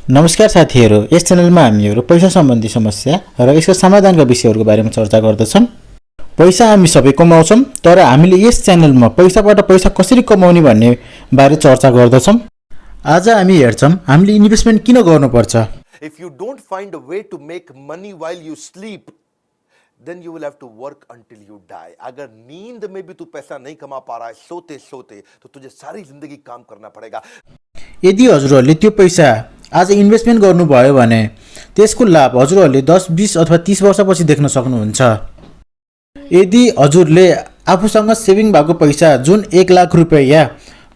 नमस्कार साथीहरू, यस च्यानलमा हामीहरू पैसा सम्बन्धी समस्या र यसको समाधानका विषयहरूको बारेमा चर्चा गर्दछौँ। पैसा हामी सबै कमाउँछौँ, तर हामीले यस च्यानलमा पैसाबाट पैसा कसरी कमाउने भन्ने बारे चर्चा गर्दछौँ। आज हामी हेर्छौँ हामीले इन्भेस्टमेन्ट किन गर्नुपर्छ। If you don't find a way to make money while you sleep, then you will have to work until you die. अगर नींद में भी तू पैसा नहीं कमा पा रहा है सोते सोते, तो तुझे सारी जिंदगी काम करना पड़ेगा। यदि हजुरहरूले त्यो पैसा आज इन्भेस्टमेन्ट गर्नुभयो भने त्यसको लाभ हजुरहरूले 10, 20 अथवा 30 वर्षपछि देख्न सक्नुहुन्छ। यदि हजुरले आफूसँग सेभिङ भएको पैसा जुन 1 लाख रुपैयाँ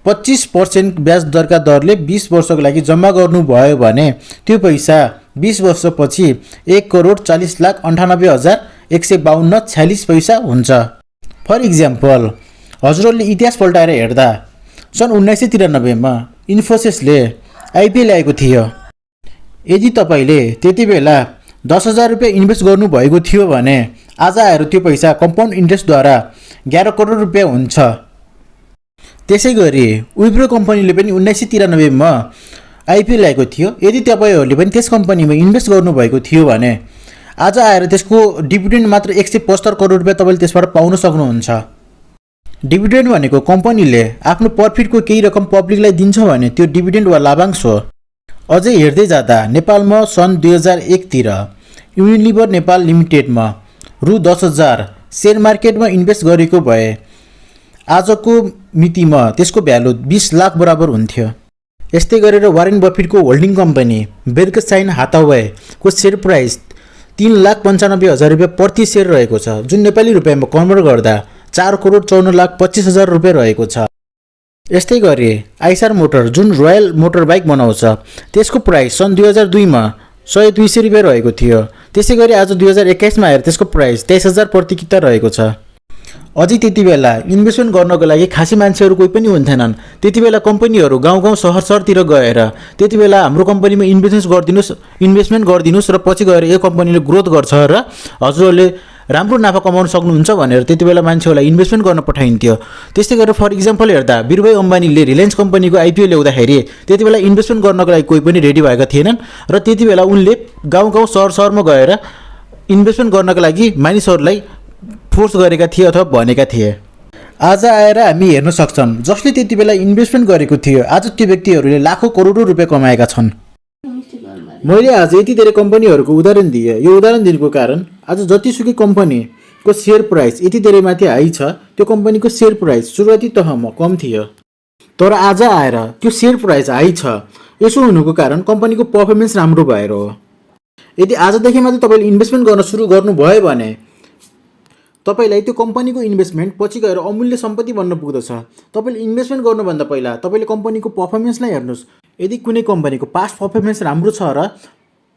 25% ब्याज दरका दरले 20 वर्षको लागि जम्मा गर्नुभयो भने त्यो पैसा 20 वर्षपछि 1,40,98,152 पैसा हुन्छ। फर इक्जाम्पल, हजुरहरूले इतिहास पल्टाएर हेर्दा सन् 1993 मा इन्फोसिसले आइपिओ ल्याएको थियो। यदि तपाईँले त्यति बेला 10,000 रुपियाँ इन्भेस्ट गर्नुभएको थियो भने आज आएर त्यो पैसा कम्पाउन्ड इन्ट्रेस्टद्वारा 11 करोड रुपियाँ हुन्छ। त्यसै गरी विप्रो कम्पनीले पनि 1993 मा आइपिओ ल्याएको थियो। यदि तपाईँहरूले पनि त्यस कम्पनीमा इन्भेस्ट गर्नुभएको थियो भने आज आएर त्यसको डिभिडेन्ड मात्र 175 करोड रुपियाँ तपाईँले त्यसबाट पाउन सक्नुहुन्छ। डिभिडेन्ड भनेको कम्पनीले आफ्नो प्रफिटको केही रकम पब्लिकलाई दिन्छ भने त्यो डिभिडेन्ड वा लाभांश हो। अझै हेर्दै जाँदा नेपालमा सन् 2001 तिर युनिलिभर नेपाल लिमिटेडमा रु 10,000 सेयर मार्केटमा इन्भेस्ट गरेको भए आजको मितिमा त्यसको भ्यालु 20 लाख बराबर हुन्थ्यो। यस्तै गरेर वारेन बफेटको होल्डिङ कम्पनी बेर्कशायर हाथावेको सेयर प्राइस 3,95,000 रुपियाँ प्रति सेयर रहेको छ, जुन नेपाली रुपियाँमा कन्भर्ट गर्दा 4,54,25,000 रुपियाँ रहेको छ। यस्तै गरी आइसर मोटर जुन रोयल मोटर बाइक बनाउँछ त्यसको प्राइस सन् 2002 मा 100-200 रुपियाँ रहेको थियो। त्यसै गरी आज 2021 मा आएर त्यसको प्राइस 23,000 प्रति किता रहेको छ। अझै त्यति बेला इन्भेस्टमेन्ट गर्नको लागि खासी मान्छेहरू कोही पनि हुन्थेनन्। त्यति बेला कम्पनीहरू गाउँ सहरतिर गएर त्यति बेला हाम्रो कम्पनीमा इन्भेस्टमेन्ट गरिदिनुस् र पछि गएर यो कम्पनीले ग्रोथ गर्छ र हजुरहरूले राम्रो नाफा कमाउन सक्नुहुन्छ भनेर त्यति बेला मान्छेहरूलाई इन्भेस्टमेन्ट गर्न पठाइन्थ्यो। त्यस्तै गरेर फर इक्जाम्पल हेर्दा वीरभाइ अम्बानीले रिलायन्स कम्पनीको आइपिओ ल्याउँदाखेरि त्यति बेला इन्भेस्टमेन्ट गर्नको लागि कोही पनि रेडी भएका थिएनन् र त्यति बेला उनले गाउँ सहरमा गएर इन्भेस्टमेन्ट गर्नको लागि मानिसहरूलाई फोर्स गरेका थिए अथवा भनेका थिए। आज आएर हामी हेर्न सक्छौँ जसले त्यति बेला इन्भेस्टमेन्ट गरेको थियो आज त्यो व्यक्तिहरूले लाखौँ करोडौँ रुपियाँ कमाएका छन्। मैले आज यति धेरै कम्पनीहरूको उदाहरण दिएँ। यो उदाहरण दिनुको कारण आज जतिसुकै कम्पनीको सेयर प्राइस यति धेरै माथि हाई छ, त्यो कम्पनीको सेयर प्राइस सुरुवाती तहमा कम थियो, तर आज आएर त्यो सेयर प्राइस हाई छ। यसो हुनुको कारण कम्पनीको पर्फर्मेन्स राम्रो भएर हो। यदि आजदेखि मात्रै तपाईँले इन्भेस्टमेन्ट गर्न सुरु गर्नुभयो भने तपाईलाई त्यो कम्पनीको इन्भेस्टमेन्ट पछि गएर अमूल्य सम्पत्ति बन्न पुग्दछ। तपाईँले इन्भेस्टमेन्ट गर्नुभन्दा पहिला तपाईँले कम्पनीको पर्फर्मेन्सलाई हेर्नुहोस्। यदि कुनै कम्पनीको पास्ट पर्फर्मेन्स राम्रो छ र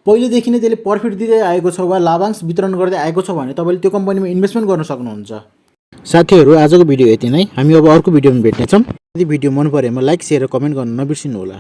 पहिलेदेखि नै त्यसले प्रफिट दिँदै आएको छ वा लाभांश वितरण गर्दै आएको छ भने तपाईँले त्यो कम्पनीमा इन्भेस्टमेन्ट गर्न सक्नुहुन्छ। साथीहरू, आजको भिडियो यति नै। हामी अब अर्को भिडियोमा भेट्नेछौँ। यदि भिडियो मन परेमा लाइक, सेयर र कमेन्ट गर्न नबिर्सिनु होला।